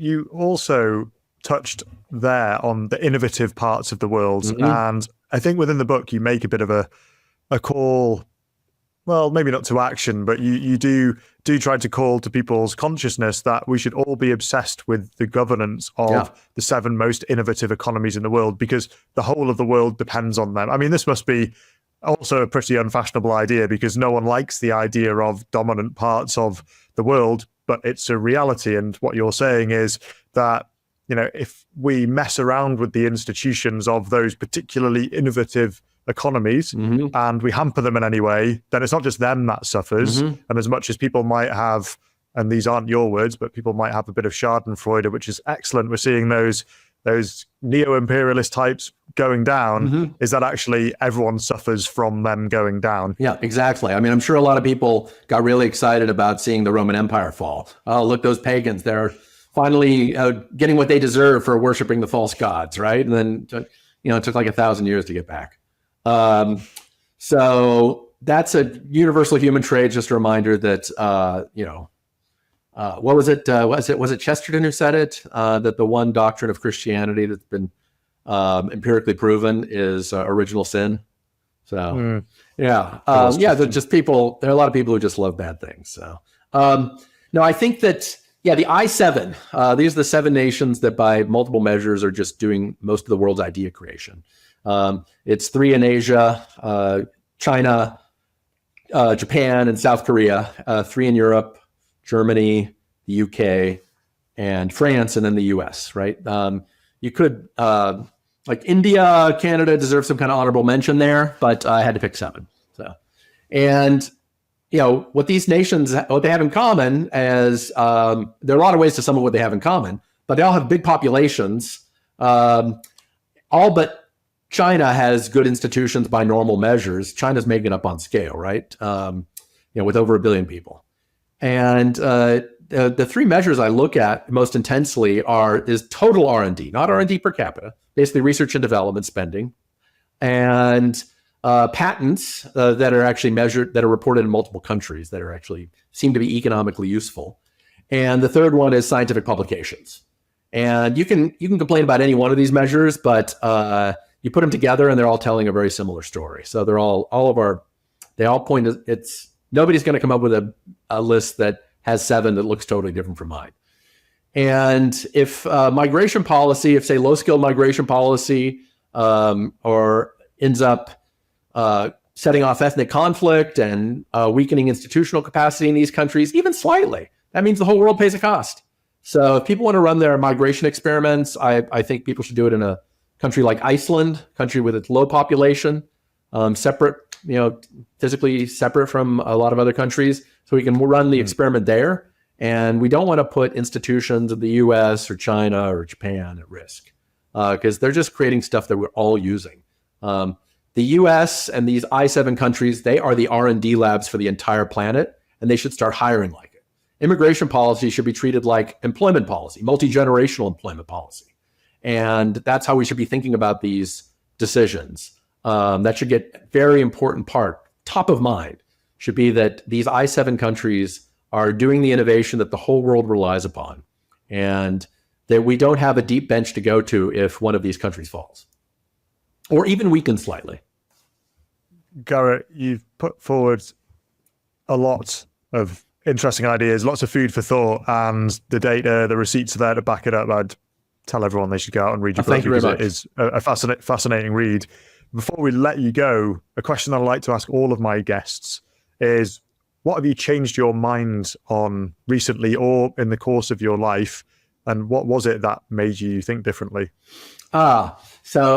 you also touched there on the innovative parts of the world. And I think within the book, you make a bit of a call, well, maybe not to action, but you do try to call to people's consciousness that we should all be obsessed with the governance of the 7 most innovative economies in the world, because the whole of the world depends on them. I mean, this must be also a pretty unfashionable idea, because no one likes the idea of dominant parts of the world, but it's a reality. And what you're saying is that, you know, if we mess around with the institutions of those particularly innovative economies and we hamper them in any way, then it's not just them that suffers. And as much as people might have, and these aren't your words, but people might have a bit of schadenfreude, which is excellent. We're seeing those neo-imperialist types going down, is that actually everyone suffers from them going down. Yeah, exactly. I mean, I'm sure a lot of people got really excited about seeing the Roman Empire fall. Oh, look, those pagans, they're finally getting what they deserve for worshiping the false gods, right? And then, you know, it took like 1,000 years to get back. So that's a universal human trait. Just a reminder that, you know, what was it? Was it Chesterton who said it? That the one doctrine of Christianity that's been empirically proven is original sin. So they're just people. There are a lot of people who just love bad things. So no, I think that the I-7. These are the 7 nations that, by multiple measures, are just doing most of the world's idea creation. It's 3 in Asia, China, Japan, and South Korea. 3 in Europe, Germany, the UK, and France, and then the US, right? You could, like India, Canada deserve some kind of honorable mention there, but I had to pick 7. So, and, you know, what these nations, what they have in common is, there are a lot of ways to sum up what they have in common, but they all have big populations. All but China has good institutions by normal measures. China's making it up on scale, right? You know, with over 1 billion people. And the 3 measures I look at most intensely is total R&D, not R&D per capita, basically research and development spending, and patents that are actually measured, that are reported in multiple countries, that are actually seem to be economically useful. And the third one is scientific publications. And you can complain about any one of these measures, but you put them together and they're all telling a very similar story. So they're they all point to, nobody's going to come up with a list that has 7 that looks totally different from mine. And if migration policy, if say low-skilled migration policy, or ends up setting off ethnic conflict and weakening institutional capacity in these countries, even slightly, that means the whole world pays a cost. So if people want to run their migration experiments, I think people should do it in a country like Iceland, country with its low population, separate, you know, physically separate from a lot of other countries. So we can run the experiment there. And we don't want to put institutions of the US or China or Japan at risk, because they're just creating stuff that we're all using. The US and these I-7 countries, they are the R&D labs for the entire planet, and they should start hiring like it. Immigration policy should be treated like employment policy, multi-generational employment policy. And that's how we should be thinking about these decisions. That should get very important part, top of mind, should be that these I-7 countries are doing the innovation that the whole world relies upon, and that we don't have a deep bench to go to if one of these countries falls, or even weakens slightly. Garett, you've put forward a lot of interesting ideas, lots of food for thought, and the data, the receipts are there to back it up. I'd tell everyone they should go out and read your book, because it is a fascinating read. Before we let you go, a question I like to ask all of my guests is, what have you changed your mind on recently or in the course of your life? And what was it that made you think differently? So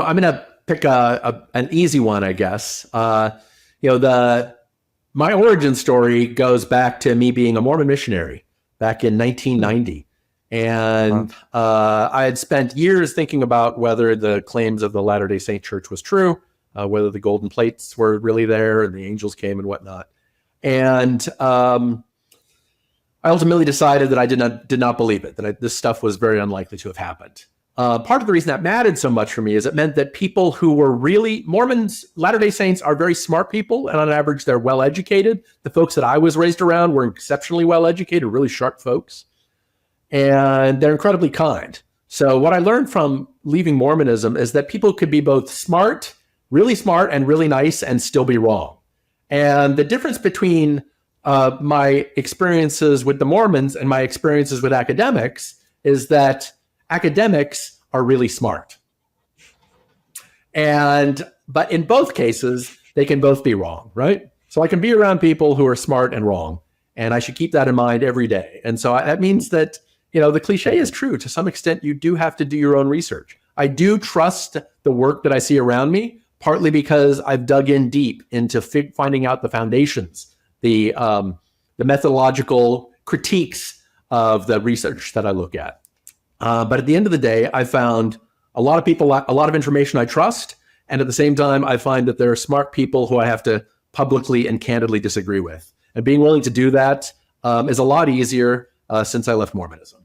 I'm going to pick an easy one, I guess. You know, my origin story goes back to me being a Mormon missionary back in 1990. And I had spent years thinking about whether the claims of the Latter-day Saint Church was true, whether the golden plates were really there and the angels came and whatnot. And I ultimately decided that I did not believe it, that this stuff was very unlikely to have happened. Part of the reason that mattered so much for me is it meant that people who were really Mormons, Latter-day Saints, are very smart people, and on average they're well educated. The folks that I was raised around were exceptionally well educated, really sharp folks. and they're incredibly kind. So what I learned from leaving Mormonism is that people could be both smart and really nice and still be wrong. And the difference between my experiences with the Mormons and my experiences with academics is that academics are really smart. But in both cases, they can both be wrong, right? So I can be around people who are smart and wrong, and I should keep that in mind every day. And so that means that, the cliche is true. To some extent, you do have to do your own research. I do trust the work that I see around me, partly because I've dug in deep into finding out the foundations, the methodological critiques of the research that I look at. But at the end of the day, I found a lot of people, a lot of information I trust. And at the same time, I find that there are smart people who I have to publicly and candidly disagree with. And being willing to do that is a lot easier since I left Mormonism.